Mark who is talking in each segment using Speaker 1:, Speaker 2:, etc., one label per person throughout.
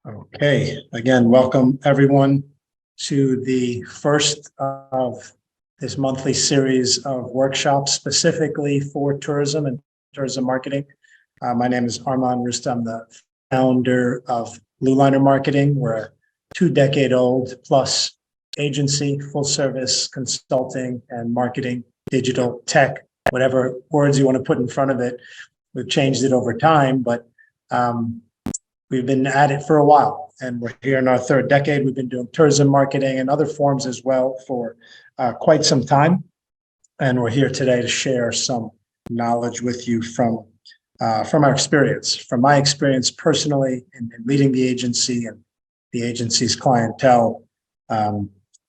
Speaker 1: Okay, again, welcome everyone to the first of this monthly series of workshops specifically for tourism and tourism marketing. My name is Arman Rousta. I'm the founder of Blueliner Marketing. We're a 2-decade-old plus agency, full service consulting and marketing, digital tech, whatever words you want to put in front of it. We've changed it over time, but we've been at it for a while, and we're here in our third decade. We've been doing tourism marketing and other forms as well for quite some time. And we're here today to share some knowledge with you from our experience, from my experience personally in leading the agency and the agency's clientele,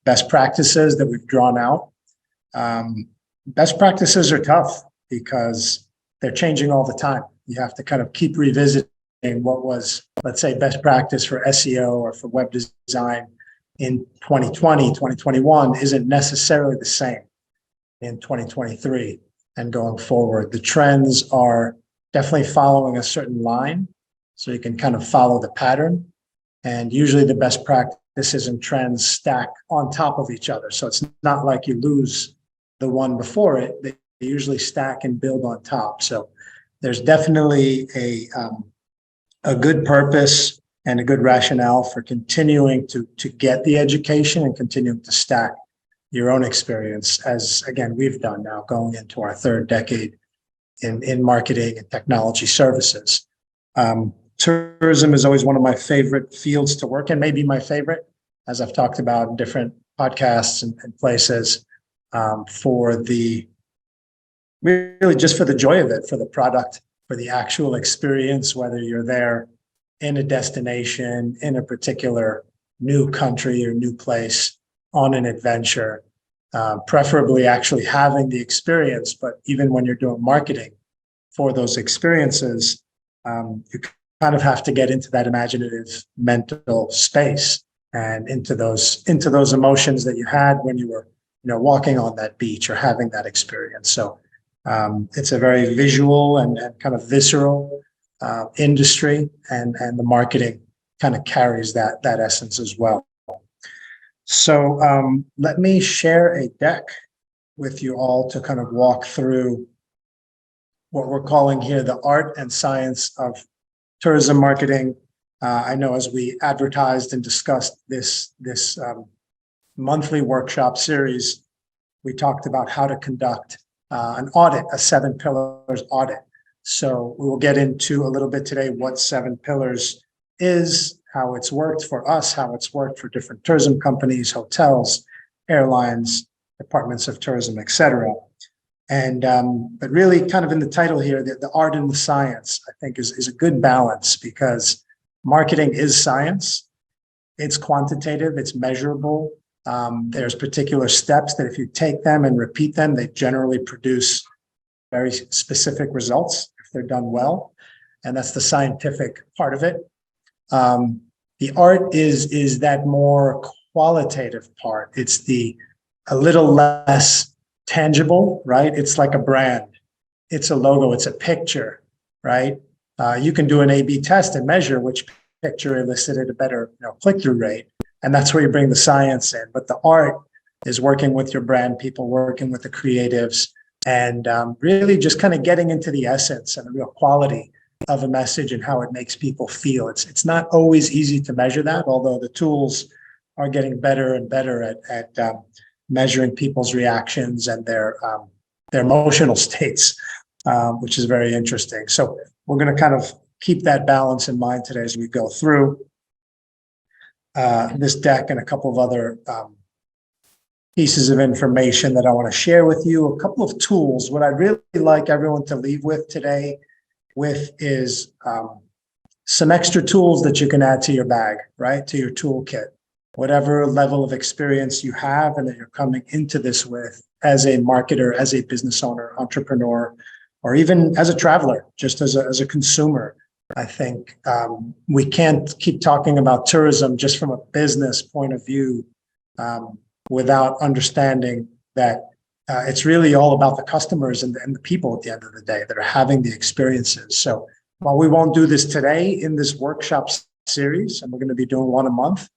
Speaker 1: best practices that we've drawn out. Best practices are tough because they're changing all the time. You have to kind of keep revisiting what was, let's say, best practice for SEO or for web design in 2020, 2021 isn't necessarily the same in 2023 and going forward. The trends are definitely following a certain line, so you can kind of follow the pattern. And usually the best practices and trends stack on top of each other. So it's not like you lose the one before it. They usually stack and build on top. So there's definitely a good purpose and a good rationale for continuing to get the education and continuing to stack your own experience, as again we've done now going into our third decade in marketing and technology services. Tourism is always one of my favorite fields to work in, maybe my favorite, as I've talked about in different podcasts and places, for the really just for the joy of it, for the product, for the actual experience, whether you're there in a destination, in a particular new country or new place, on an adventure, preferably actually having the experience. But even when you're doing marketing for those experiences, you kind of have to get into that imaginative mental space and into those emotions that you had when you were, walking on that beach or having that experience. So it's a very visual and kind of visceral industry, and the marketing kind of carries that essence as well. So let me share a deck with you all to kind of walk through what we're calling here the art and science of tourism marketing. I know as we advertised and discussed this monthly workshop series, we talked about how to conduct an audit, a 7 pillars audit. So we will get into a little bit today what 7 pillars is, how it's worked for us, how it's worked for different tourism companies, hotels, airlines, departments of tourism, etc. And but really kind of in the title here, the art and the science, I think is a good balance, because marketing is science. It's quantitative, it's measurable. There's particular steps that if you take them and repeat them, they generally produce very specific results if they're done well. And that's the scientific part of it. The art is that more qualitative part. It's a little less tangible, right? It's like a brand. It's a logo. It's a picture, right? You can do an A/B test and measure which picture elicited a better click-through rate. And that's where you bring the science in. But the art is working with your brand people, working with the creatives, and really just kind of getting into the essence and the real quality of a message and how it makes people feel. It's not always easy to measure that, although the tools are getting better and better at measuring people's reactions and their emotional states, which is very interesting. So we're going to kind of keep that balance in mind today as we go through this deck and a couple of other pieces of information that I want to share with you. A couple of tools. What I'd really like everyone to leave with today is some extra tools that you can add to your bag, right? To your toolkit. Whatever level of experience you have and that you're coming into this with as a marketer, as a business owner, entrepreneur, or even as a traveler, just as a consumer. I think we can't keep talking about tourism just from a business point of view without understanding that it's really all about the customers and the people at the end of the day that are having the experiences. So while we won't do this today in this workshop series, and we're going to be doing one a month.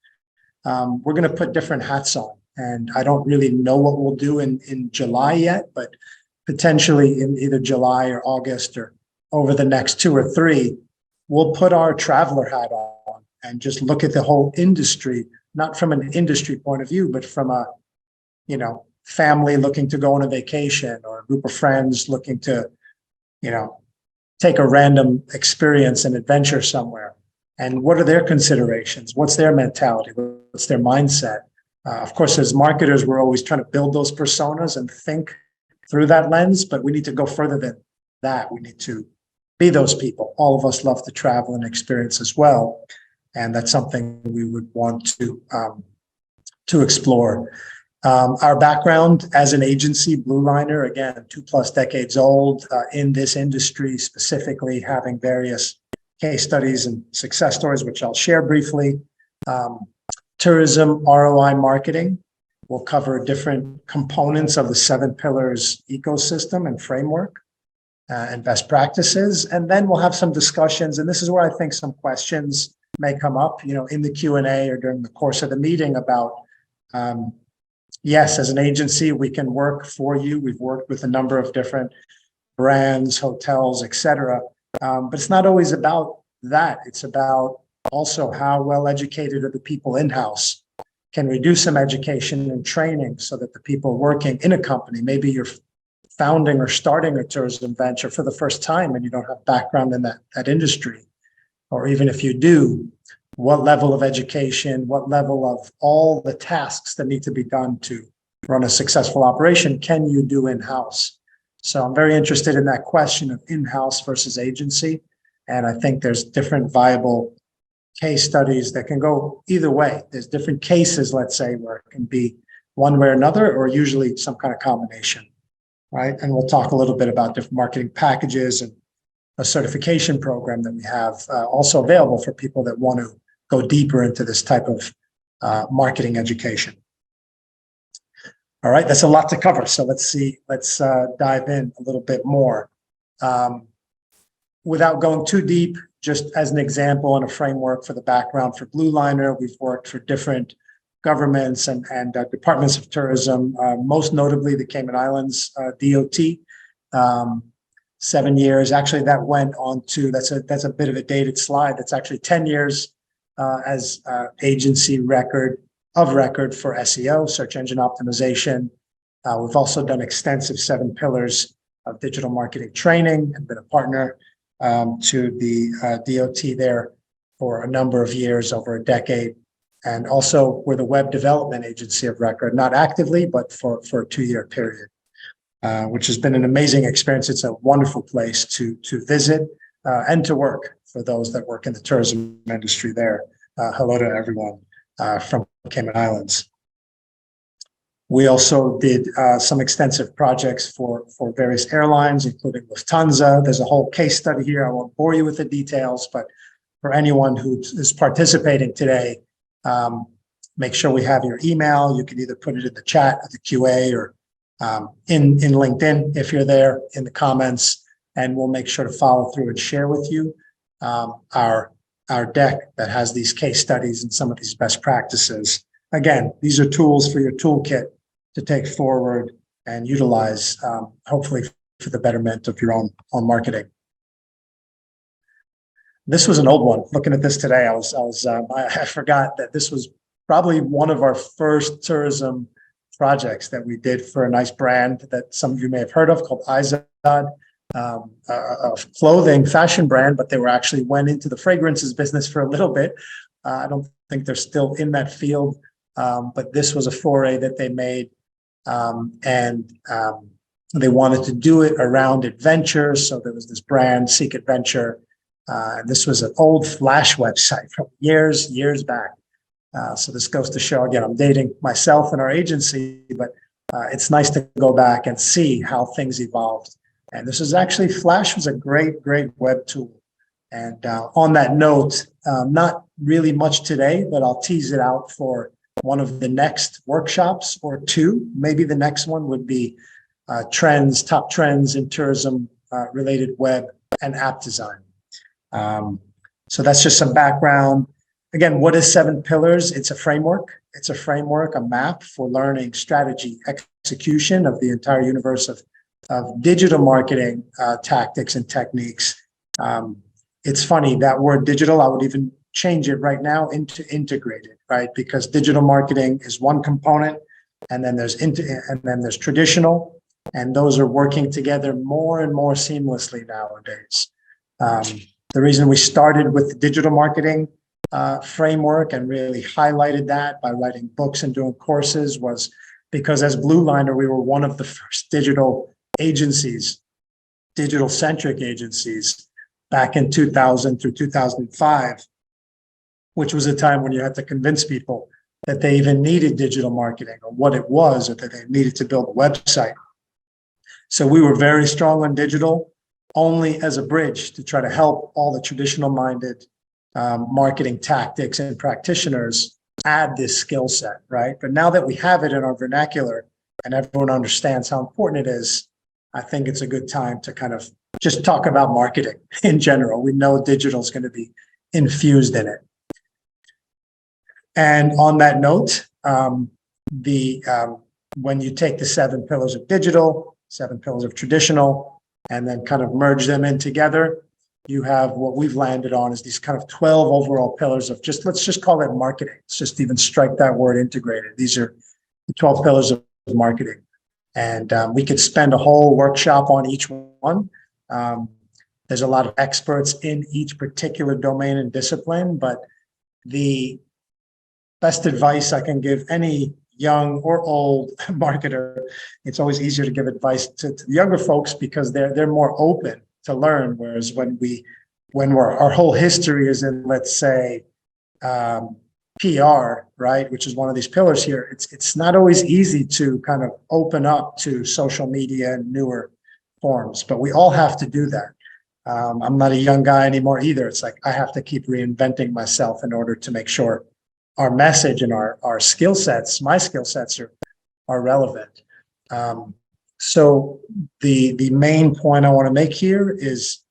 Speaker 1: We're going to put different hats on, and I don't really know what we'll do in July yet, but potentially in either July or August or over the next 2 or 3, we'll put our traveler hat on and just look at the whole industry, not from an industry point of view, but from a, family looking to go on a vacation or a group of friends looking to, take a random experience and adventure somewhere. And what are their considerations? What's their mentality? What's their mindset? Of course, as marketers, we're always trying to build those personas and think through that lens, but we need to go further than that. We need to be those people. All of us love to travel and experience as well. And that's something we would want to explore. Our background as an agency, Blueliner, again, 2+ decades old in this industry, specifically having various case studies and success stories, which I'll share briefly. Tourism ROI marketing will cover different components of the 7 pillars ecosystem and framework and best practices. And then we'll have some discussions. And this is where I think some questions may come up, in the Q&A or during the course of the meeting about, yes, as an agency, we can work for you. We've worked with a number of different brands, hotels, et cetera. But it's not always about that. It's about also how well educated are the people in-house. Can we do some education and training so that the people working in a company, maybe you're founding or starting a tourism venture for the first time and you don't have background in that industry, or even if you do, what level of education, what level of all the tasks that need to be done to run a successful operation can you do in-house? So I'm very interested in that question of in-house versus agency. And I think there's different viable case studies that can go either way. There's different cases, let's say, where it can be one way or another, or usually some kind of combination, right? And we'll talk a little bit about different marketing packages and a certification program that we have also available for people that want to go deeper into this type of marketing education. All right, that's a lot to cover. So let's dive in a little bit more. Without going too deep, just as an example and a framework for the background for Blueliner, we've worked for different governments and departments of tourism, most notably the Cayman Islands DOT. 7 years. Actually, that went on to, that's a bit of a dated slide. That's actually 10 years as agency record for SEO, search engine optimization. We've also done extensive 7 pillars of digital marketing training and been a partner to the DOT there for a number of years, over a decade. And also we're the web development agency of record, not actively, but for a 2-year period, which has been an amazing experience. It's a wonderful place to visit and to work for those that work in the tourism industry there. Hello to everyone from Cayman Islands. We also did some extensive projects for various airlines, including Lufthansa. There's a whole case study here. I won't bore you with the details, but for anyone who is participating today, make sure we have your email. You can either put it in the chat at the QA or in LinkedIn if you're there in the comments, and we'll make sure to follow through and share with you our deck that has these case studies and some of these best practices. Again, these are tools for your toolkit to take forward and utilize, hopefully for the betterment of your own marketing. This was an old one. Looking at this today, I forgot that this was probably one of our first tourism projects that we did for a nice brand that some of you may have heard of called Izod, a clothing fashion brand, but they actually went into the fragrances business for a little bit. I don't think they're still in that field, but this was a foray that they made, and they wanted to do it around adventure. So there was this brand, Seek Adventure. This was an old Flash website from years back. So this goes to show, again, I'm dating myself and our agency, but it's nice to go back and see how things evolved. And this is actually, Flash was a great web tool. And on that note, not really much today, but I'll tease it out for one of the next workshops or 2. Maybe the next one would be top trends in tourism related web and app design. So that's just some background. Again, what is Seven Pillars? It's a framework. It's a framework, a map for learning strategy, execution of the entire universe of digital marketing tactics and techniques. It's funny, that word digital, I would even change it right now into integrated, right? Because digital marketing is one component, and then there's traditional, and those are working together more and more seamlessly nowadays. The reason we started with the digital marketing framework and really highlighted that by writing books and doing courses was because as Blueliner, we were one of the first digital agencies, digital-centric agencies back in 2000 through 2005, which was a time when you had to convince people that they even needed digital marketing or what it was, or that they needed to build a website. So we were very strong on digital, only as a bridge to try to help all the traditional-minded marketing tactics and practitioners add this skill set, right? But now that we have it in our vernacular and everyone understands how important it is, I think it's a good time to kind of just talk about marketing in general. We know digital is going to be infused in it. And on that note, when you take the 7 pillars of digital, 7 pillars of traditional, and then kind of merge them in together, you have what we've landed on is these kind of 12 overall pillars of let's just call it marketing. Let's just even strike that word integrated. These are the 12 pillars of marketing. And we could spend a whole workshop on each one. There's a lot of experts in each particular domain and discipline, but the best advice I can give any young or old marketer, it's always easier to give advice to the younger folks because they're more open to learn. Whereas our whole history is in, let's say, PR, right, which is one of these pillars here, it's not always easy to kind of open up to social media and newer forms, but we all have to do that. I'm not a young guy anymore either. It's like I have to keep reinventing myself in order to make sure our message and our skill sets, my skill sets are relevant. So the main point I want to make here is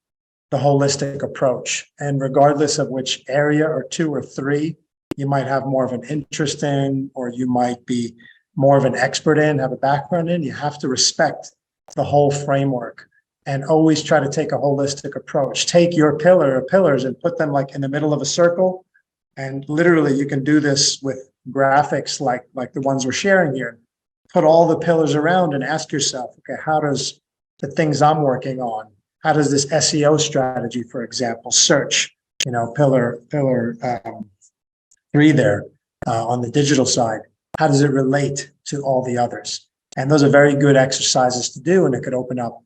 Speaker 1: the holistic approach. And regardless of which area or 2 or 3 you might have more of an interest in, or you might be more of an expert in, have a background in, you have to respect the whole framework and always try to take a holistic approach. Take your pillars and put them like in the middle of a circle. And literally you can do this with graphics like the ones we're sharing here. Put all the pillars around and ask yourself, okay, how does the things I'm working on, how does this SEO strategy, for example, search, pillar 3 there on the digital side, how does it relate to all the others? And those are very good exercises to do, and it could open up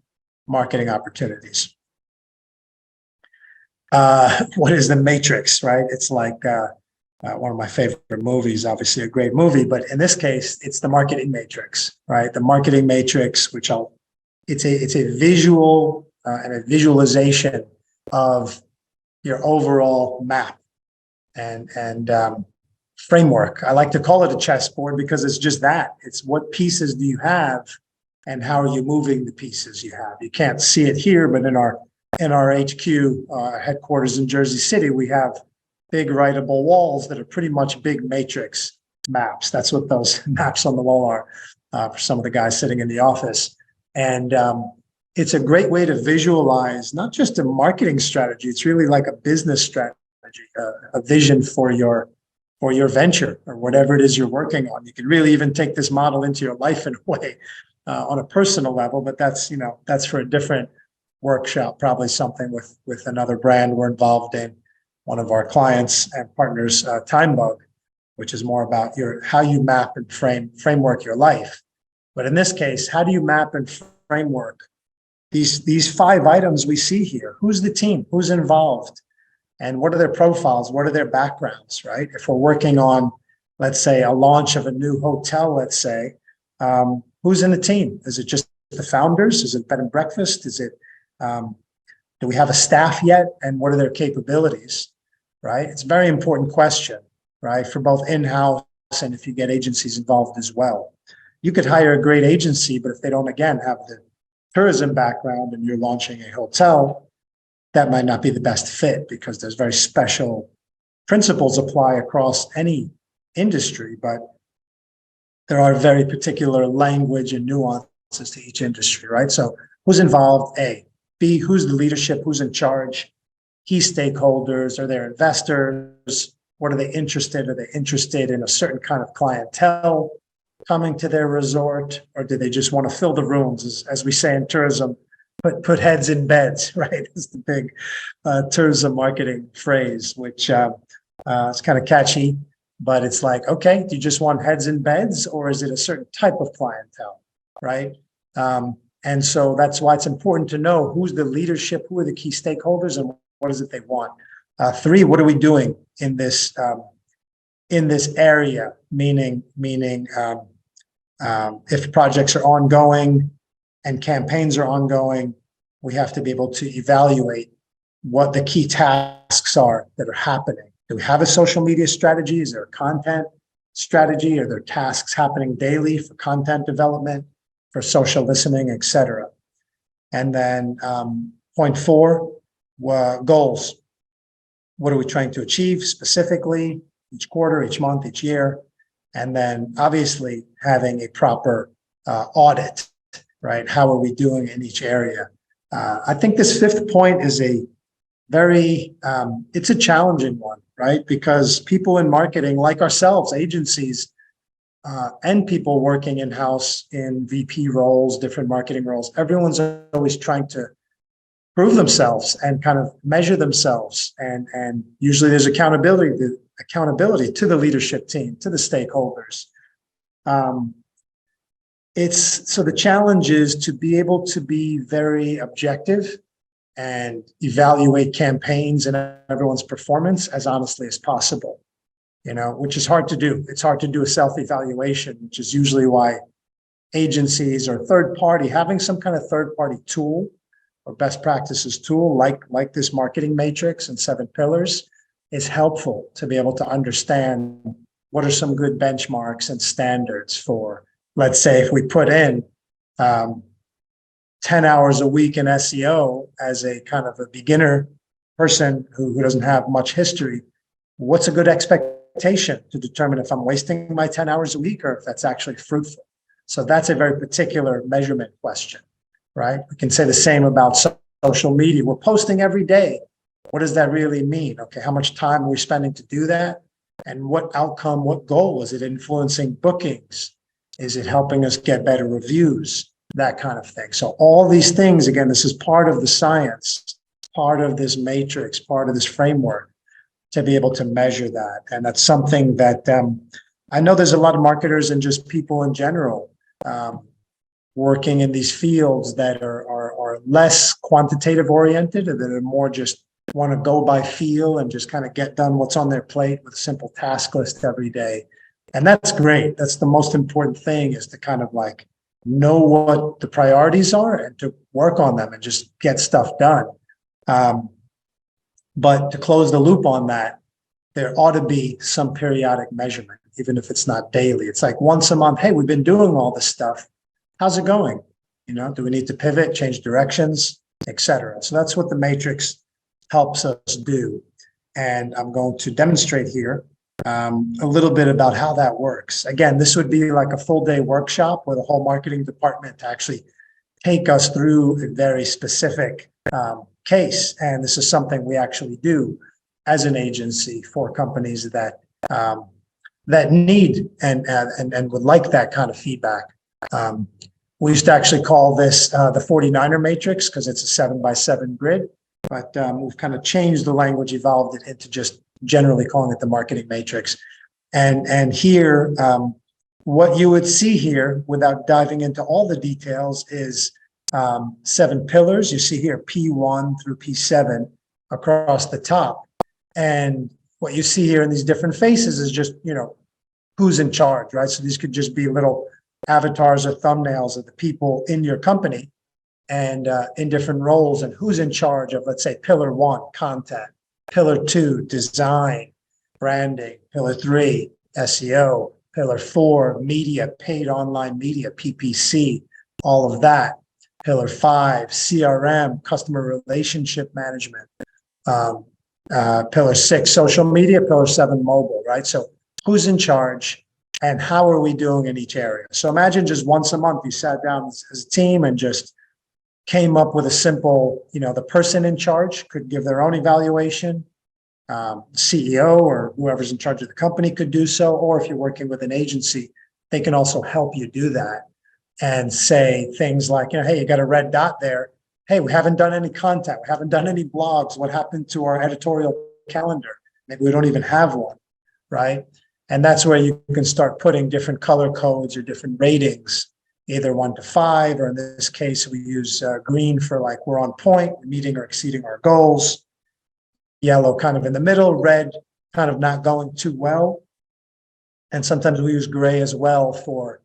Speaker 1: marketing opportunities. What is the Matrix, right? It's like one of my favorite movies, obviously a great movie, but in this case, it's the marketing matrix, right? The marketing matrix, it's a visual and a visualization of your overall map and framework. I like to call it a chessboard because it's just that. It's what pieces do you have and how are you moving the pieces you have? You can't see it here, but in our HQ headquarters in Jersey City, we have big writable walls that are pretty much big matrix maps. That's what those maps on the wall are for some of the guys sitting in the office. And it's a great way to visualize not just a marketing strategy, it's really like a business strategy, a vision for your venture or whatever it is you're working on. You can really even take this model into your life in a way on a personal level, but that's for a different workshop, probably something with another brand we're involved in, one of our clients and partners, TimeBug, which is more about how you map and framework your life. But in this case, how do you map and framework these 5 items we see here? Who's the team? Who's involved? And what are their profiles? What are their backgrounds, right? If we're working on, let's say, a launch of a new hotel, let's say, who's in the team? Is it just the founders? Is it bed and breakfast? Is it, do we have a staff yet? And what are their capabilities, right? It's a very important question, right? For both in-house and if you get agencies involved as well. You could hire a great agency, but if they don't, again, have the tourism background and you're launching a hotel, that might not be the best fit because there's very special principles apply across any industry, but there are very particular language and nuances to each industry, right? So who's involved? A. B, who's the leadership? Who's in charge? Key stakeholders? Are there investors? What are they interested? Are they interested in a certain kind of clientele coming to their resort? Or do they just want to fill the rooms, as we say in tourism, put heads in beds, right? It's the big tourism marketing phrase, which is kind of catchy, but it's like, okay, do you just want heads in beds, or is it a certain type of clientele, right? And so that's why it's important to know who's the leadership, who are the key stakeholders, and what is it they want. Three, what are we doing in this area? Meaning, if projects are ongoing and campaigns are ongoing, we have to be able to evaluate what the key tasks are that are happening. Do we have a social media strategy? Is there a content strategy? Are there tasks happening daily for content development, for social listening, et cetera? And then point four, goals. What are we trying to achieve specifically each quarter, each month, each year? And then obviously having a proper audit, right? How are we doing in each area? I think this fifth point is a very, it's a challenging one, right? Because people in marketing, like ourselves, agencies, and people working in-house in VP roles, different marketing roles, everyone's always trying to prove themselves and kind of measure themselves. And usually there's accountability to the leadership team, to the stakeholders. So the challenge is to be able to be very objective and evaluate campaigns and everyone's performance as honestly as possible, which is hard to do. It's hard to do a self-evaluation, which is usually why agencies or third party, having some kind of third party tool or best practices tool like this marketing matrix and 7 pillars is helpful to be able to understand what are some good benchmarks and standards for, let's say, if we put in 10 hours a week in SEO as a kind of a beginner person who doesn't have much history, what's a good expectation to determine if I'm wasting my 10 hours a week or if that's actually fruitful? So that's a very particular measurement question, right? We can say the same about social media. We're posting every day. What does that really mean? Okay, how much time are we spending to do that? And what outcome, what goal? Is it influencing bookings? Is it helping us get better reviews? That kind of thing. So all these things, again, this is part of the science, part of this matrix, part of this framework to be able to measure that. And that's something that I know there's a lot of marketers and just people in general working in these fields that are less quantitative oriented and that are more just want to go by feel and just kind of get done what's on their plate with a simple task list every day. And that's great. That's the most important thing, is to kind of like know what the priorities are and to work on them and just get stuff done. But to close the loop on that, there ought to be some periodic measurement, even if it's not daily. It's like once a month, hey, we've been doing all this stuff. How's it going? Do we need to pivot, change directions, et cetera? So that's what the matrix helps us do. And I'm going to demonstrate here a little bit about how that works. Again, this would be like a full day workshop with a whole marketing department to actually take us through a very specific case. And this is something we actually do as an agency for companies that that need and would like that kind of feedback. We used to actually call this the 49er matrix because it's a 7x7 grid, but we've kind of changed the language, evolved it into just generally calling it the marketing matrix. And here, what you would see here, without diving into all the details, is 7 pillars. You see here P1 through P7 across the top. And what you see here in these different faces is just, who's in charge, right? So these could just be little avatars or thumbnails of the people in your company and in different roles, and who's in charge of, let's say, pillar 1, content, pillar 2, design, branding, pillar 3, SEO, pillar 4, media, paid online media, PPC, all of that. Pillar 5, CRM, customer relationship management. Pillar 6, social media. Pillar 7, mobile, right? So who's in charge and how are we doing in each area? So imagine just once a month you sat down as a team and just came up with a simple, the person in charge could give their own evaluation. CEO or whoever's in charge of the company could do so. Or if you're working with an agency, they can also help you do that and say things like, hey, you got a red dot there. Hey, we haven't done any content. We haven't done any blogs. What happened to our editorial calendar? Maybe we don't even have one, right? And that's where you can start putting different color codes or different ratings, either 1 to 5, or in this case, we use green for like we're on point, meeting or exceeding our goals. Yellow kind of in the middle, red kind of not going too well. And sometimes we use gray as well for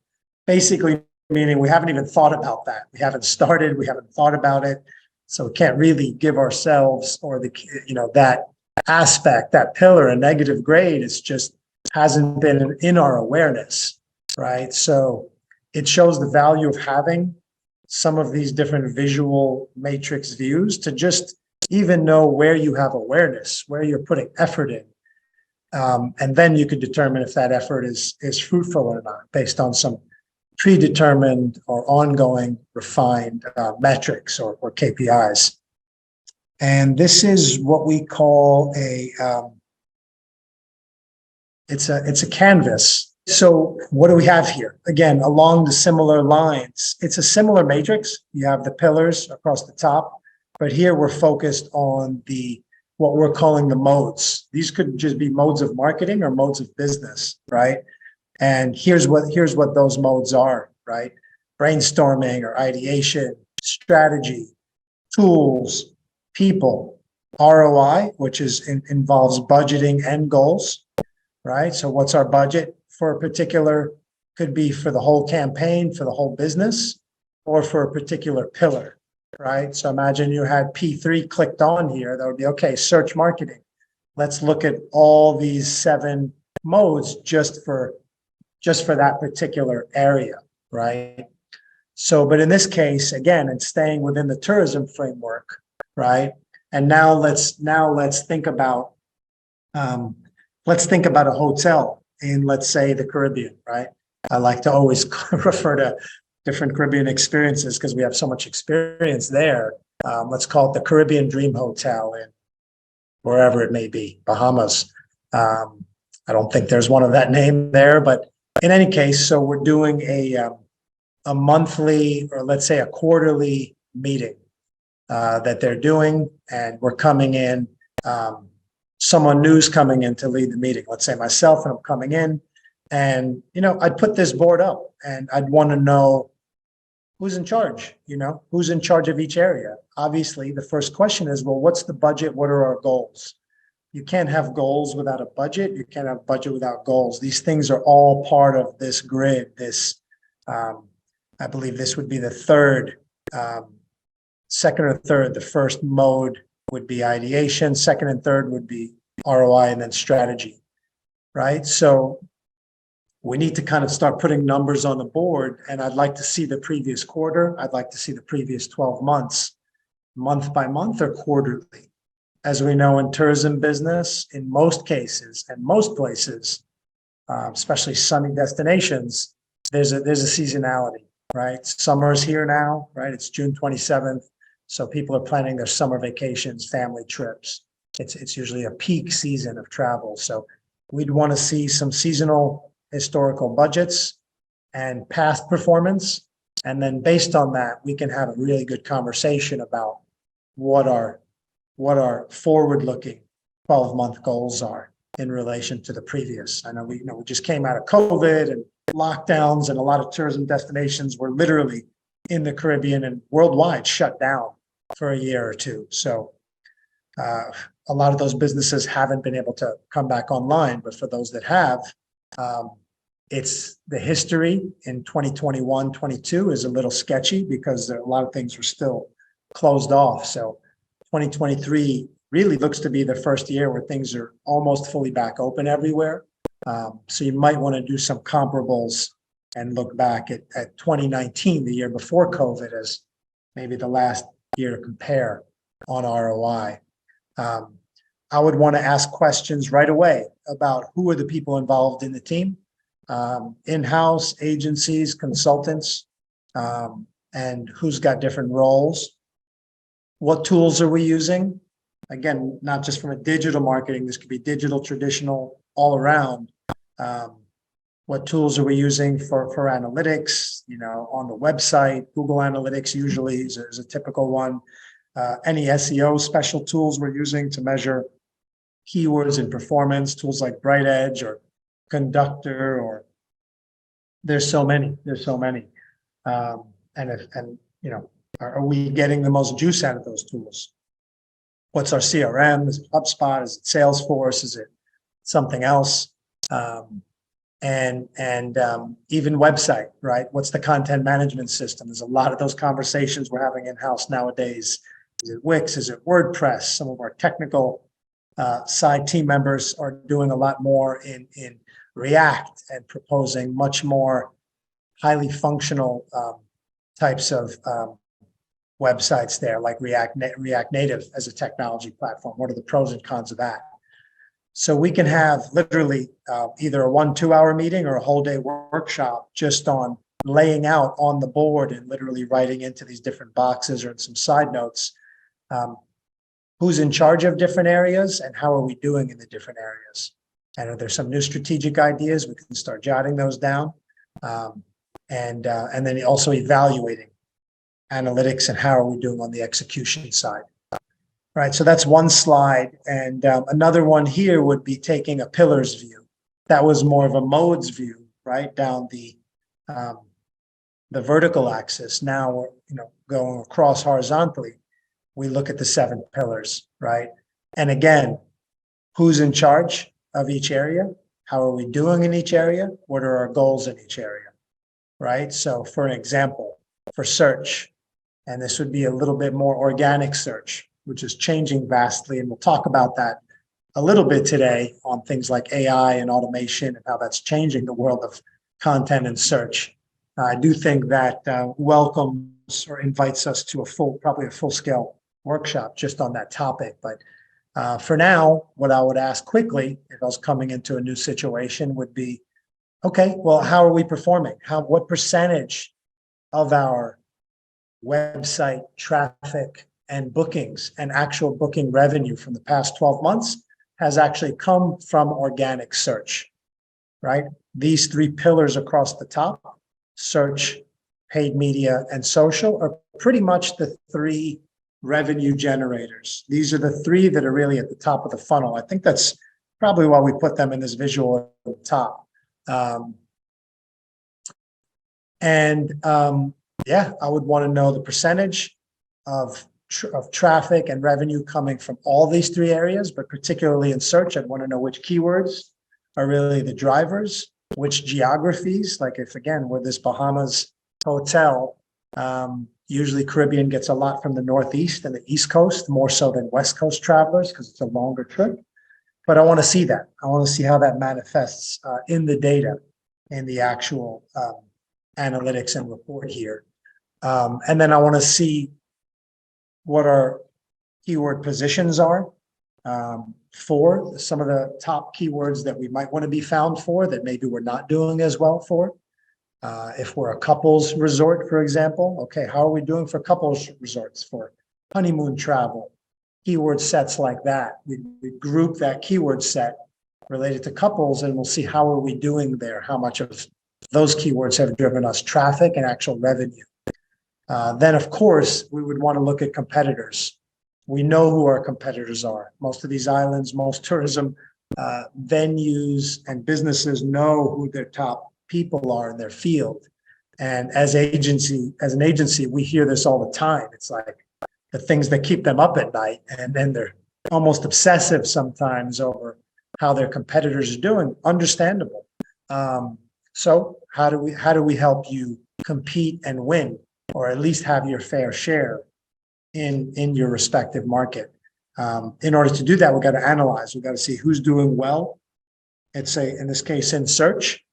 Speaker 1: basically meaning we haven't even thought about that. We haven't started, we haven't thought about it. So we can't really give ourselves or that aspect, that pillar, a negative grade. It's just hasn't been in our awareness, right? So it shows the value of having some of these different visual matrix views to just even know where you have awareness, where you're putting effort in. And then you could determine if that effort is fruitful or not based on some predetermined or ongoing refined metrics or KPIs. And this is what we call it's a canvas. So what do we have here? Again, along the similar lines, it's a similar matrix. You have the pillars across the top, but here we're focused on what we're calling the modes. These could just be modes of marketing or modes of business, right? And here's what those modes are, right? Brainstorming or ideation, strategy, tools, people, ROI, which involves budgeting and goals, right? So what's our budget for a particular, could be for the whole campaign, for the whole business, or for a particular pillar, right? So imagine you had P3 clicked on here, that would be, okay, search marketing. Let's look at all these 7 modes just for that particular area, right? So, but in this case, again, and staying within the tourism framework, right? And now let's think about a hotel in, let's say, the Caribbean, right? I like to always refer to different Caribbean experiences because we have so much experience there. Let's call it the Caribbean Dream Hotel in wherever it may be, Bahamas. I don't think there's one of that name there, but in any case, so we're doing a monthly, or let's say a quarterly meeting that they're doing, and we're coming in, someone new's coming in to lead the meeting. Let's say myself, and I'm coming in, and I'd put this board up and I'd want to know who's in charge, who's in charge of each area. Obviously, the first question is, well, what's the budget? What are our goals? You can't have goals without a budget. You can't have budget without goals. These things are all part of this grid. I believe this would be the third, second or third. The first mode would be ideation. Second and third would be ROI, and then strategy, right? So we need to kind of start putting numbers on the board, and I'd like to see the previous quarter. I'd like to see the previous 12 months, month by month or quarterly. As we know, in tourism business, in most cases and most places, especially sunny destinations, there's a seasonality, right? Summer is here now, right? It's June 27th. So people are planning their summer vacations, family trips. It's usually a peak season of travel. So we'd want to see some seasonal historical budgets and past performance. And then based on that, we can have a really good conversation about what our forward-looking 12-month goals are in relation to the previous. I know we just came out of COVID and lockdowns, and a lot of tourism destinations were literally in the Caribbean and worldwide shut down for a year or two. So a lot of those businesses haven't been able to come back online, but for those that have, it's the history in 2021, 22 is a little sketchy because a lot of things were still closed off. So 2023 really looks to be the first year where things are almost fully back open everywhere. So you might want to do some comparables and look back at 2019, the year before COVID, as maybe the last year to compare on ROI. I would want to ask questions right away about who are the people involved in the team, in-house, agencies, consultants, and who's got different roles. What tools are we using? Again, not just from a digital marketing, this could be digital, traditional, all around. What tools are we using for analytics, on the website? Google Analytics usually is a typical one. Any SEO special tools we're using to measure keywords and performance, tools like Bright Edge or Conductor, or there's so many. Are we getting the most juice out of those tools? What's our CRM? Is it HubSpot? Is it Salesforce? Is it something else? Even website, right? What's the content management system? There's a lot of those conversations we're having in-house nowadays. Is it Wix? Is it WordPress? Some of our technical side team members are doing a lot more in React and proposing much more highly functional types of websites there, like React Native as a technology platform. What are the pros and cons of that? So we can have literally either a 1-2 hour meeting or a whole day workshop just on laying out on the board and literally writing into these different boxes or in some side notes who's in charge of different areas and how are we doing in the different areas. And if there's some new strategic ideas, we can start jotting those down, and then also evaluating analytics and how are we doing on the execution side. Right, so that's one slide, and another one here would be taking a pillars view. That was more of a modes view, right, down the vertical axis. Now we're going across horizontally. We look at the 7 pillars, right? And again, who's in charge of each area? How are we doing in each area? What are our goals in each area, right? So for an example, for search, and this would be a little bit more organic search, which is changing vastly. And we'll talk about that a little bit today on things like AI and automation and how that's changing the world of content and search. I do think that welcomes or invites us to probably a full-scale workshop just on that topic. But for now, what I would ask quickly, if I was coming into a new situation, would be, okay, well, how are we performing? What percentage of our website traffic and bookings and actual booking revenue from the past 12 months has actually come from organic search, right? These 3 pillars across the top, search, paid media, and social, are pretty much the 3 revenue generators. These are the 3 that are really at the top of the funnel. I think that's probably why we put them in this visual at the top. Yeah, I would want to know the percentage of traffic and revenue coming from all these 3 areas, but particularly in search, I'd want to know which keywords are really the drivers, which geographies, like if, again, we're this Bahamas hotel, usually Caribbean gets a lot from the Northeast and the East Coast, more so than West Coast travelers because it's a longer trip. But I want to see that. I want to see how that manifests in the data, in the actual analytics and report here. And then I want to see what our keyword positions are for some of the top keywords that we might want to be found for that maybe we're not doing as well for. If we're a couples resort, for example, okay, how are we doing for couples resorts, for honeymoon travel, keyword sets like that? We group that keyword set related to couples and we'll see how are we doing there, how much of those keywords have driven us traffic and actual revenue. Then, of course, we would want to look at competitors. We know who our competitors are. Most of these islands, most tourism venues and businesses know who their top people are in their field. And as an agency, we hear this all the time. It's like the things that keep them up at night. And then they're almost obsessive sometimes over how their competitors are doing. Understandable. So how do we help you compete and win, or at least have your fair share in your respective market? In order to do that, we've got to analyze. We've got to see who's doing well. It's in this case, in search,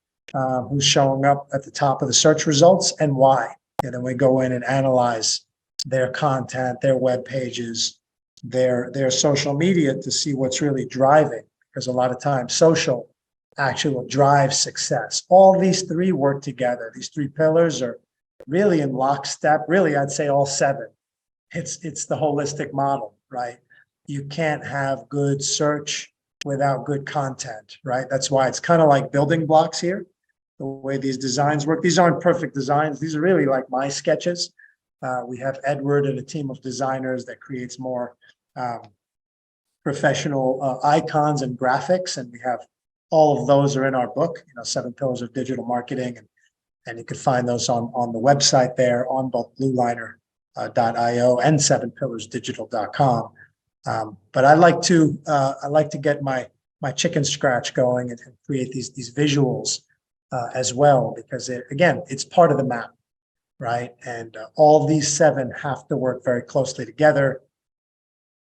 Speaker 1: who's showing up at the top of the search results and why. And then we go in and analyze their content, their web pages, their social media to see what's really driving, because a lot of times social actually will drive success. All these three work together. These three pillars are really in lockstep. Really, I'd say all seven. It's the holistic model, right? You can't have good search without good content, right? That's why it's kind of like building blocks here, the way these designs work. These aren't perfect designs. These are really like my sketches. We have Edward and a team of designers that creates more professional icons and graphics, and we have all of those are in our book, 7 Pillars of Digital Marketing, and you can find those on the website there on both Blueliner.io and 7pillarsdigital.com. But I like to get my chicken scratch going and create these visuals as well, because it's part of the map, right? And all these 7 have to work very closely together.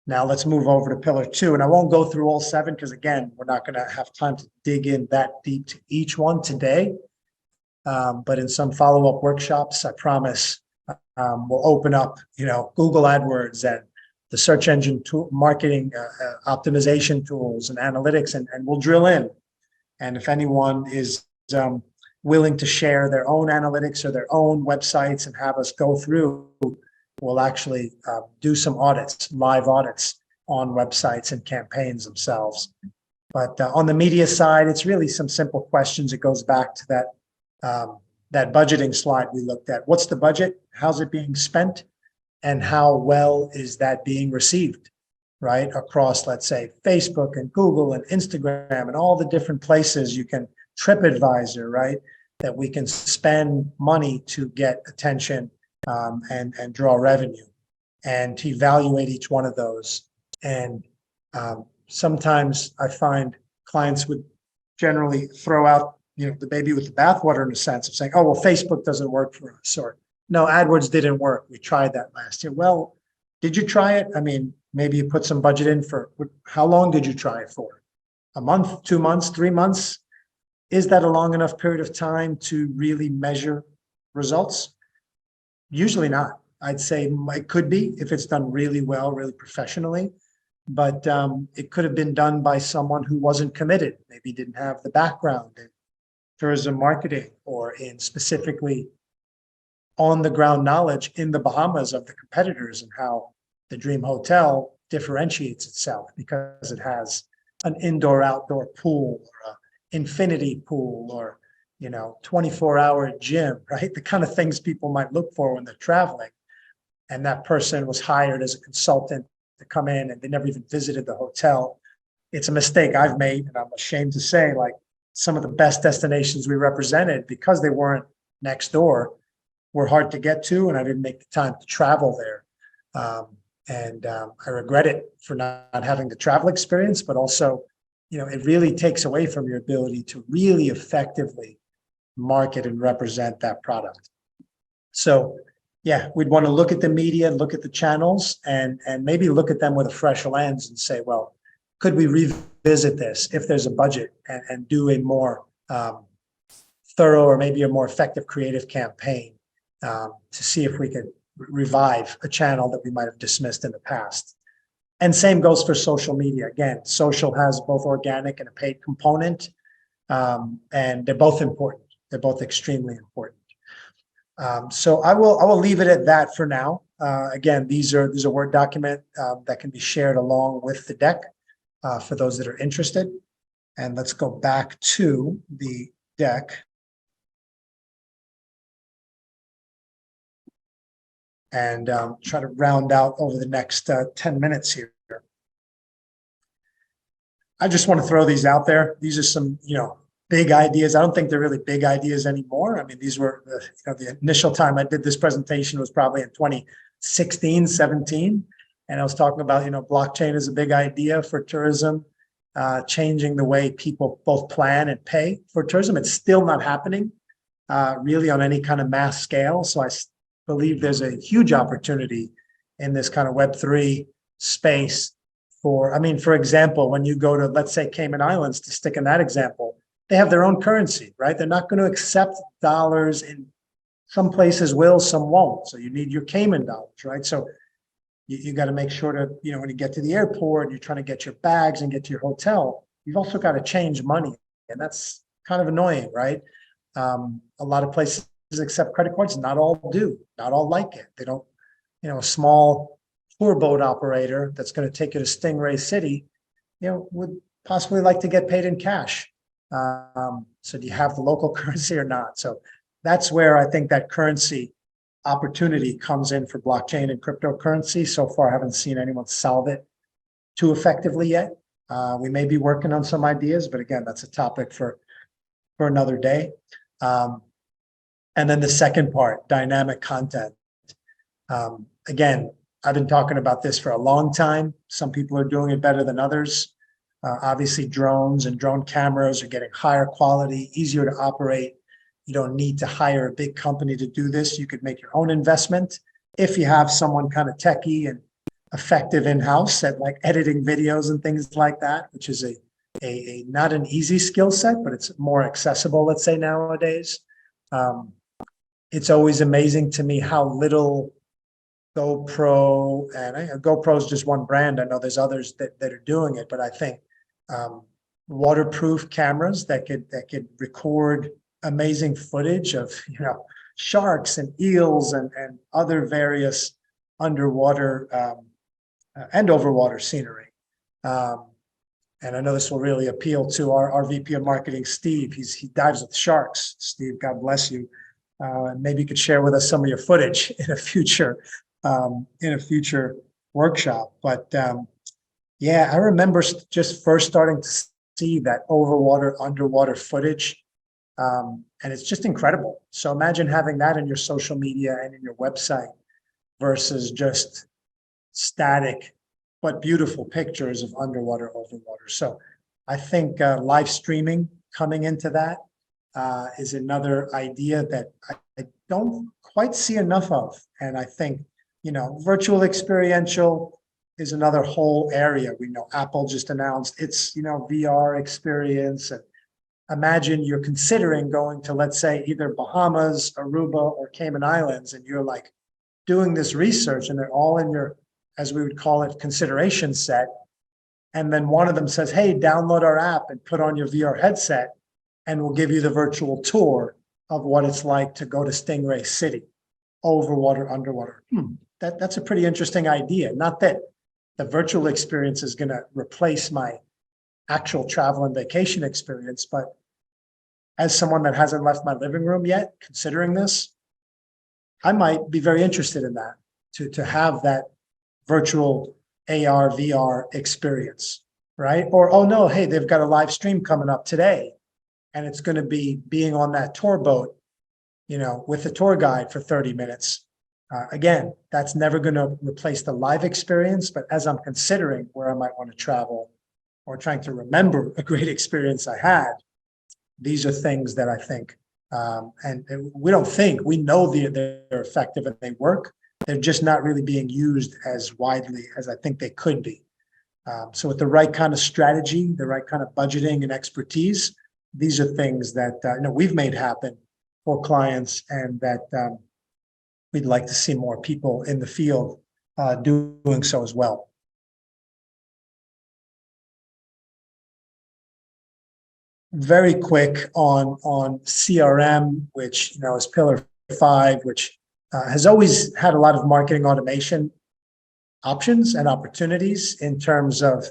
Speaker 1: Now let's move over to pillar 2, and I won't go through all 7 because again, we're not going to have time to dig in that deep to each one today. But in some follow-up workshops, I promise we'll open up, Google AdWords and the search engine marketing optimization tools and analytics, and we'll drill in. And if anyone is willing to share their own analytics or their own websites and have us go through, we'll actually do some audits, live audits on websites and campaigns themselves. But on the media side, it's really some simple questions. It goes back to that budgeting slide we looked at. What's the budget? How's it being spent? And how well is that being received, right? Across, let's say, Facebook and Google and Instagram and all the different places you can, TripAdvisor, right? That we can spend money to get attention and draw revenue, and to evaluate each one of those. And sometimes I find clients would generally throw out, the baby with the bathwater, in a sense of saying, oh, well, Facebook doesn't work for us, or no, AdWords didn't work. We tried that last year. Well, did you try it? I mean, maybe you put some budget in for, how long did you try it for? A month, 2 months, 3 months? Is that a long enough period of time to really measure results? Usually not. I'd say it could be if it's done really well, really professionally, but it could have been done by someone who wasn't committed, maybe didn't have the background in tourism marketing or in specifically on the ground knowledge in the Bahamas of the competitors and how the Dream Hotel differentiates itself because it has an indoor outdoor pool or an infinity pool or 24-hour gym, right? The kind of things people might look for when they're traveling. And that person was hired as a consultant to come in, and they never even visited the hotel. It's a mistake I've made, and I'm ashamed to say, like, some of the best destinations we represented, because they weren't next door, were hard to get to, and I didn't make the time to travel there. I regret it for not having the travel experience, but also, it really takes away from your ability to really effectively market and represent that product. So yeah, we'd want to look at the media, look at the channels, and maybe look at them with a fresh lens and say, well, could we revisit this if there's a budget and do a more thorough or maybe a more effective creative campaign to see if we could revive a channel that we might have dismissed in the past. And same goes for social media. Again, social has both organic and a paid component, and they're both important. They're both extremely important. So I will leave it at that for now. Again, there's a Word document that can be shared along with the deck for those that are interested. And let's go back to the deck. And try to round out over the next 10 minutes here. I just want to throw these out there. These are some, big ideas. I don't think they're really big ideas anymore. I mean, these were the initial time I did this presentation was probably in 2016, 17. And I was talking about, blockchain is a big idea for tourism, changing the way people both plan and pay for tourism. It's still not happening really on any kind of mass scale. So I believe there's a huge opportunity in this kind of Web3 space for example, when you go to, let's say, Cayman Islands, to stick in that example, they have their own currency, right? They're not going to accept dollars. In some places will, some won't. So you need your Cayman dollars, right? So You got to make sure to, when you get to the airport, you're trying to get your bags and get to your hotel, you've also got to change money. And that's kind of annoying, right? A lot of places accept credit cards, not all do, not all like it. They don't, a small tour boat operator that's going to take you to Stingray City, would possibly like to get paid in cash. So do you have the local currency or not? So that's where I think that currency opportunity comes in for blockchain and cryptocurrency. So far, I haven't seen anyone solve it too effectively yet. We may be working on some ideas, but again, that's a topic for another day. And then the second part, dynamic content. Again, I've been talking about this for a long time. Some people are doing it better than others. Obviously, drones and drone cameras are getting higher quality, easier to operate. You don't need to hire a big company to do this. You could make your own investment if you have someone kind of techie and effective in-house at like editing videos and things like that, which is a not an easy skill set, but it's more accessible, let's say, nowadays. It's always amazing to me how little GoPro, and GoPro is just one brand. I know there's others that are doing it, but I think waterproof cameras that could record amazing footage of sharks and eels and other various underwater and overwater scenery. And I know this will really appeal to our VP of marketing, Steve. He dives with sharks. Steve, God bless you. Maybe you could share with us some of your footage in a future workshop. But yeah, I remember just first starting to see that underwater footage. And it's just incredible. So imagine having that in your social media and in your website versus just static but beautiful pictures of underwater, overwater. So I think live streaming coming into that is another idea that I don't quite see enough of. And I think, virtual experiential is another whole area. We know Apple just announced its, VR experience. And imagine you're considering going to, let's say, either Bahamas, Aruba, or Cayman Islands, and you're like doing this research and they're all in your, as we would call it, consideration set. And then one of them says, hey, download our app and put on your VR headset, and we'll give you the virtual tour of what it's like to go to Stingray City, overwater, underwater. That's a pretty interesting idea. Not that the virtual experience is going to replace my actual travel and vacation experience, but as someone that hasn't left my living room yet, considering this, I might be very interested in that, to have that virtual AR, VR experience, right? Or, oh no, hey, they've got a live stream coming up today, and it's going to be being on that tour boat, with a tour guide for 30 minutes. Again, that's never going to replace the live experience, but as I'm considering where I might want to travel or trying to remember a great experience I had, these are things that I think, and we don't think, we know they're effective and they work. They're just not really being used as widely as I think they could be. So with the right kind of strategy, the right kind of budgeting and expertise, these are things that we've made happen for clients, and that we'd like to see more people in the field doing so as well. Very quick on CRM, which is Pillar 5, which has always had a lot of marketing automation options and opportunities in terms of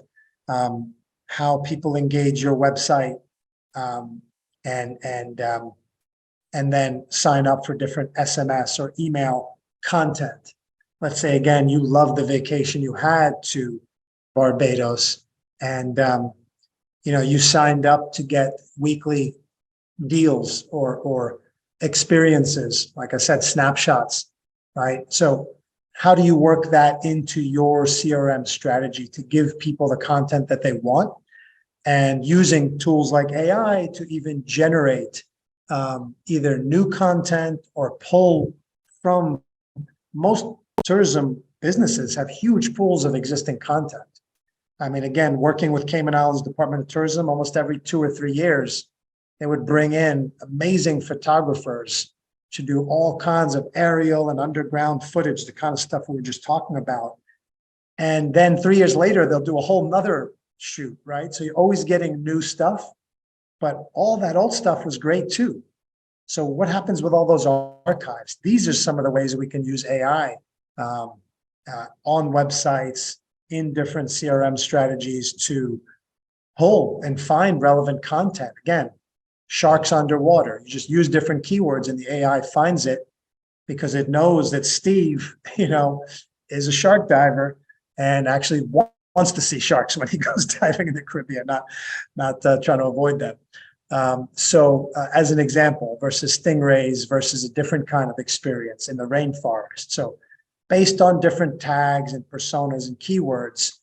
Speaker 1: how people engage your website, and then sign up for different SMS or email content. Let's say, again, you love the vacation you had to Barbados, and you signed up to get weekly deals or experiences, like I said, snapshots, right? So how do you work that into your CRM strategy to give people the content that they want, and using tools like AI to even generate either new content or pull from, most tourism businesses have huge pools of existing content. I mean, again, working with Cayman Islands Department of Tourism, almost every 2 or 3 years, they would bring in amazing photographers to do all kinds of aerial and underground footage, the kind of stuff we were just talking about. And then 3 years later, they'll do a whole nother shoot, right? So you're always getting new stuff, but all that old stuff was great too. So what happens with all those archives? These are some of the ways we can use AI on websites, in different CRM strategies to pull and find relevant content. Again, sharks underwater. You just use different keywords and the AI finds it because it knows that Steve, is a shark diver and actually wants to see sharks when he goes diving in the Caribbean, not trying to avoid them. So as an example, versus stingrays versus a different kind of experience in the rainforest. So based on different tags and personas and keywords,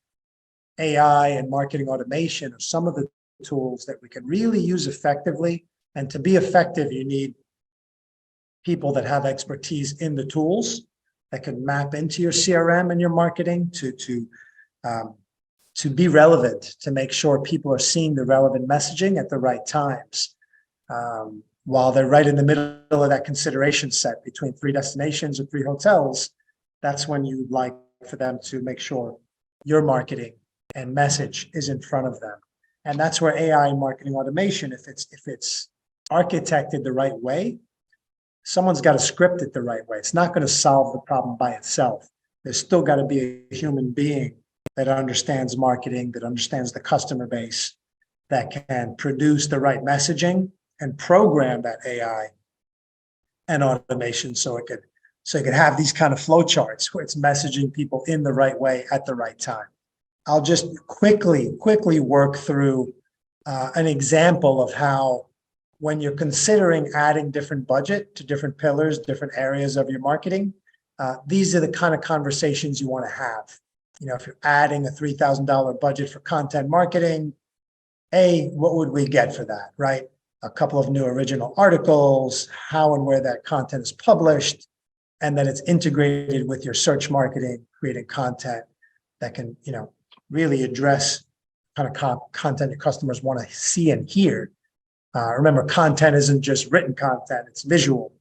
Speaker 1: AI and marketing automation are some of the tools that we can really use effectively. And to be effective, you need people that have expertise in the tools that can map into your CRM and your marketing to be relevant, to make sure people are seeing the relevant messaging at the right times. While they're right in the middle of that consideration set between 3 destinations or 3 hotels, that's when you'd like for them to make sure your marketing and message is in front of them. And that's where AI and marketing automation, if it's architected the right way, someone's got to script it the right way. It's not going to solve the problem by itself. There's still got to be a human being that understands marketing, that understands the customer base, that can produce the right messaging and program that AI and automation so it could have these kind of flow charts where it's messaging people in the right way at the right time. I'll just quickly work through an example of how, when you're considering adding different budget to different pillars, different areas of your marketing, these are the kind of conversations you want to have. If you're adding a $3,000 budget for content marketing, what would we get for that, right? A couple of new original articles, how and where that content is published, and then it's integrated with your search marketing, creating content that can, really address kind of content your customers want to see and hear. Remember, content isn't just written content, it's visual,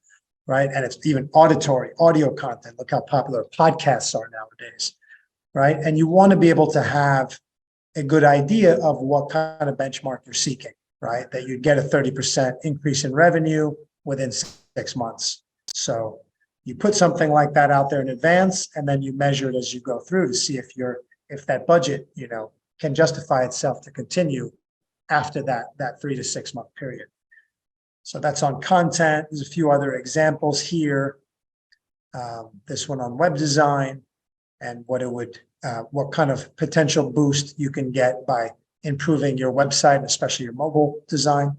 Speaker 1: right? And it's even auditory, audio content. Look how popular podcasts are nowadays, right? And you want to be able to have a good idea of what kind of benchmark you're seeking, right? That you'd get a 30% increase in revenue within 6 months. So you put something like that out there in advance, and then you measure it as you go through to see if that budget, can justify itself to continue after that 3 to 6 month period. So that's on content. There's a few other examples here. This one on web design and what kind of potential boost you can get by improving your website, especially your mobile design.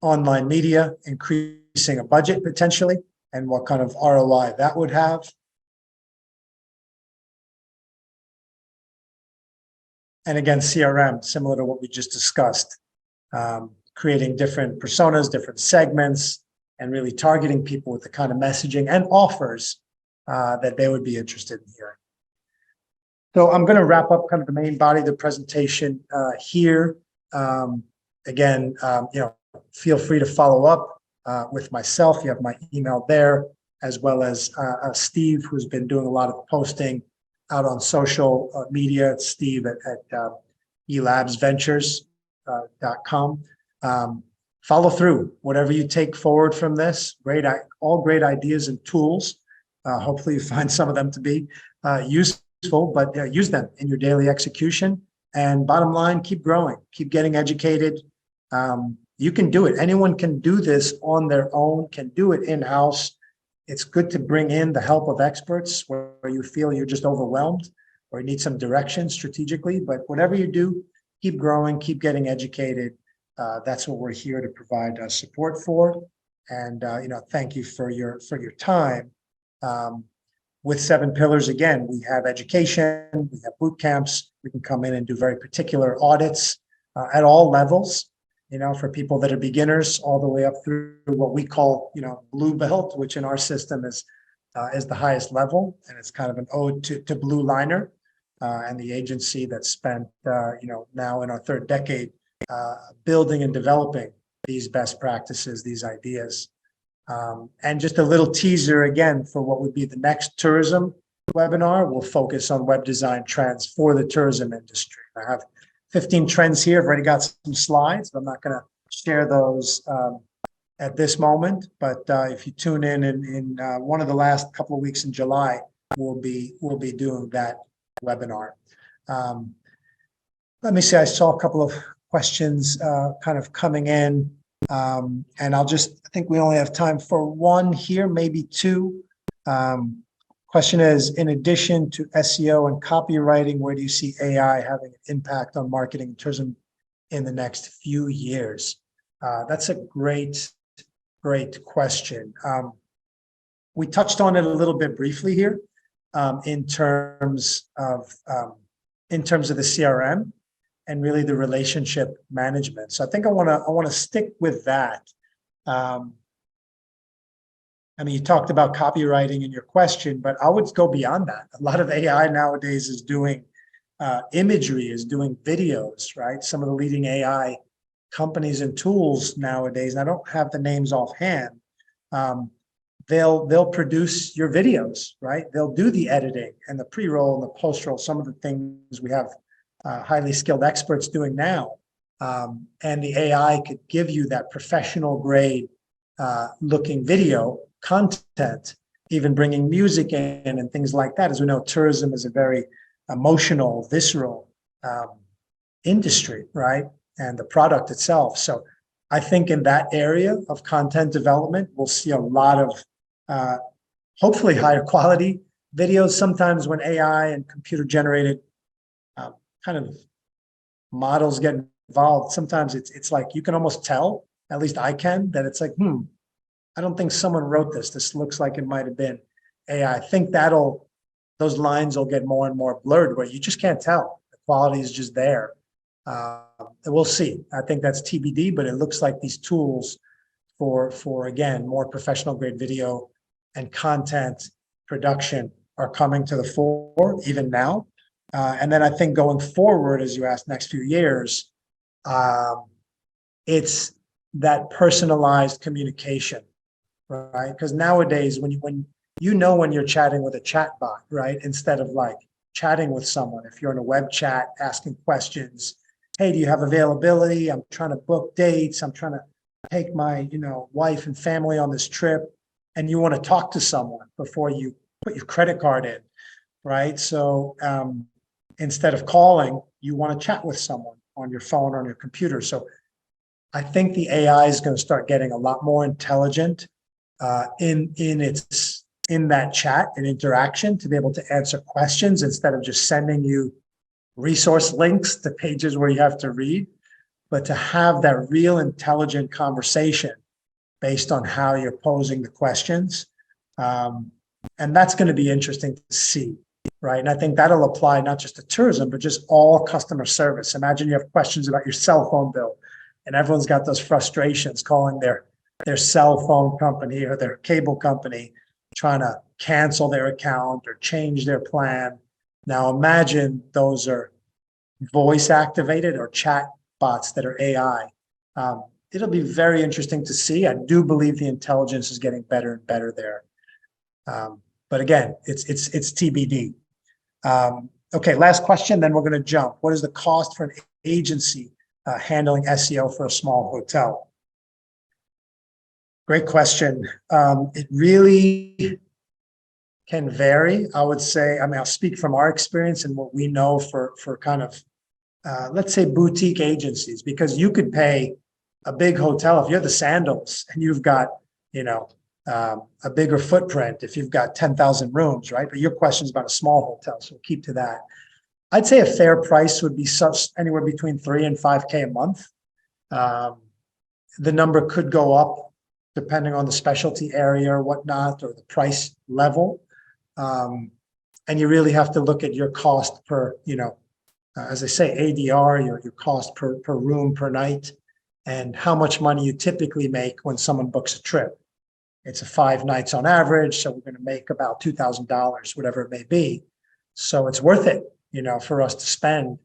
Speaker 1: Online media, increasing a budget potentially, and what kind of ROI that would have. And again, CRM, similar to what we just discussed, creating different personas, different segments, and really targeting people with the kind of messaging and offers that they would be interested in hearing. So I'm going to wrap up kind of the main body of the presentation here. Again, feel free to follow up with myself. You have my email there, as well as Steve, who's been doing a lot of posting out on social media. It's Steve at elabsventures.com. Follow through whatever you take forward from this. All great ideas and tools. Hopefully you find some of them to be useful, but use them in your daily execution. And bottom line, keep growing, keep getting educated. You can do it. Anyone can do this on their own, can do it in-house. It's good to bring in the help of experts where you feel you're just overwhelmed or you need some direction strategically. But whatever you do, keep growing, keep getting educated. That's what we're here to provide support for. And thank you for your time. With 7 pillars, again, we have education, we have boot camps. We can come in and do very particular audits at all levels. For people that are beginners, all the way up through what we call, blue belt, which in our system is the highest level, and it's kind of an ode to Blueliner and the agency that spent, now in our 3rd decade, building and developing these best practices, these ideas. And just a little teaser again for what would be the next tourism webinar. We'll focus on web design trends for the tourism industry. I have 15 trends here. I've already got some slides, but I'm not going to share those at this moment. But if you tune in one of the last couple of weeks in July, we'll be doing that webinar. Let me see. I saw a couple of questions kind of coming in, and I think we only have time for one here, maybe two. Question is, in addition to SEO and copywriting, where do you see AI having an impact on marketing and tourism in the next few years? That's a great question. We touched on it a little bit briefly here in terms of the CRM and really the relationship management. So I think I want to stick with that. I mean, you talked about copywriting in your question, but I would go beyond that. A lot of AI nowadays is doing imagery, is doing videos, right? Some of the leading AI companies and tools nowadays, and I don't have the names offhand, they'll produce your videos, right? They'll do the editing and the pre-roll and the post-roll, some of the things we have highly skilled experts doing now. And the AI could give you that professional grade looking video content, even bringing music in and things like that. As we know, tourism is a very emotional, visceral industry, right? And the product itself. So I think in that area of content development, we'll see a lot of hopefully higher quality videos. Sometimes when AI and computer generated kind of models get involved, sometimes it's like you can almost tell, at least I can, that it's like, I don't think someone wrote this. This looks like it might have been AI. I think those lines will get more and more blurred where you just can't tell. The quality is just there. We'll see. I think that's TBD, but it looks like these tools for again, more professional grade video and content production are coming to the fore even now. And then I think going forward, as you asked, next few years, it's that personalized communication, right? Because nowadays, when you're chatting with a chat bot, right? Instead of like chatting with someone, if you're in a web chat asking questions, hey, do you have availability? I'm trying to book dates. I'm trying to take my, wife and family on this trip, and you want to talk to someone before you put your credit card in, right? So instead of calling, you want to chat with someone on your phone or on your computer. So I think the AI is going to start getting a lot more intelligent in that chat and interaction to be able to answer questions instead of just sending you resource links to pages where you have to read, but to have that real intelligent conversation based on how you're posing the questions. And that's going to be interesting to see, right? And I think that'll apply not just to tourism, but just all customer service. Imagine you have questions about your cell phone bill, and everyone's got those frustrations calling their cell phone company or their cable company, trying to cancel their account or change their plan. Now imagine those are voice activated or chat bots that are AI. It'll be very interesting to see. I do believe the intelligence is getting better and better there. But again, it's TBD. Okay, last question, then we're going to jump. What is the cost for an agency handling SEO for a small hotel? Great question. It really can vary. I would say, I'll speak from our experience and what we know for kind of, let's say boutique agencies, because you could pay a big hotel if you're the Sandals and you've got, a bigger footprint if you've got 10,000 rooms, right? But your question is about a small hotel, so we'll keep to that. I'd say a fair price would be anywhere between $3,000 and $5,000 a month. The number could go up depending on the specialty area or whatnot, or the price level. And you really have to look at your cost per, as I say, ADR, your cost per room per night, and how much money you typically make when someone books a trip. It's 5 nights on average, so we're going to make about $2,000, whatever it may be. So it's worth it, for us to spend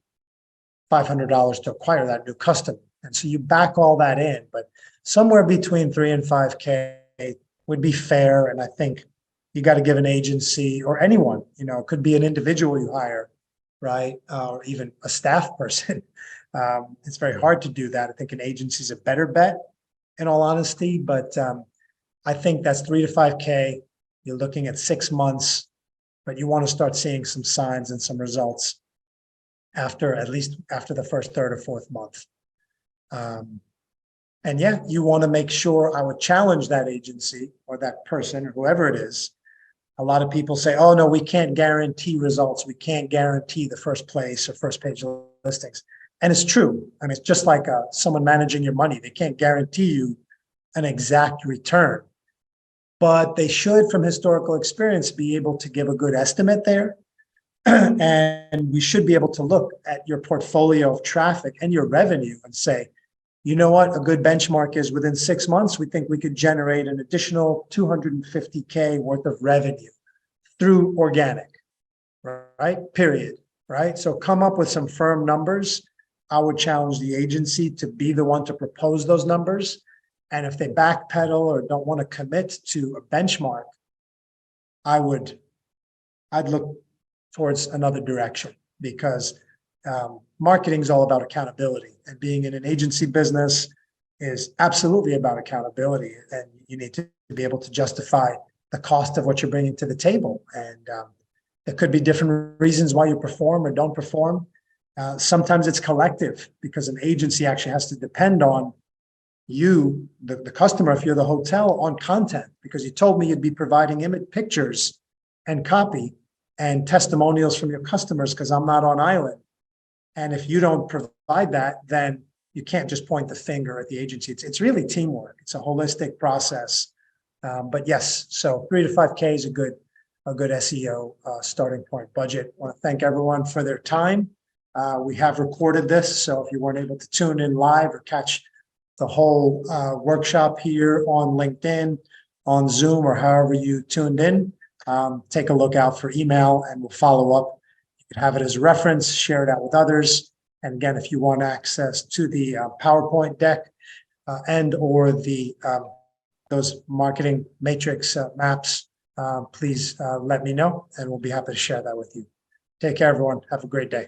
Speaker 1: $500 to acquire that new customer. And so you back all that in, but somewhere between $3,000 and $5,000 would be fair. And I think you got to give an agency or anyone, it could be an individual you hire, right? Or even a staff person. It's very hard to do that. I think an agency is a better bet, in all honesty, but I think that's 3 to 5K. You're looking at 6 months, but you want to start seeing some signs and some results at least after the first third or fourth month. And yeah, you want to make sure. I would challenge that agency or that person or whoever it is. A lot of people say, oh, no, we can't guarantee results. We can't guarantee the first place or first page listings. And it's true. I mean, it's just like someone managing your money. They can't guarantee you an exact return, but they should, from historical experience, be able to give a good estimate there. And we should be able to look at your portfolio of traffic and your revenue and say, you know what, a good benchmark is within 6 months, we think we could generate an additional 250K worth of revenue through organic, right? Period, right? So come up with some firm numbers. I would challenge the agency to be the one to propose those numbers. And if they backpedal or don't want to commit to a benchmark, I'd look towards another direction, because marketing is all about accountability, and being in an agency business is absolutely about accountability. And you need to be able to justify the cost of what you're bringing to the table. And there could be different reasons why you perform or don't perform. Sometimes it's collective, because an agency actually has to depend on you, the customer, if you're the hotel, on content, because you told me you'd be providing image pictures and copy and testimonials from your customers, because I'm not on island. And if you don't provide that, then you can't just point the finger at the agency. It's really teamwork. It's a holistic process. But yes, so 3 to 5K is a good SEO starting point budget. I want to thank everyone for their time. We have recorded this, so if you weren't able to tune in live or catch the whole workshop here on LinkedIn, on Zoom, or however you tuned in, take a look out for email and we'll follow up. You can have it as a reference, share it out with others. And again, if you want access to the PowerPoint deck and or the those marketing matrix maps, please let me know and we'll be happy to share that with you. Take care, everyone. Have a great day.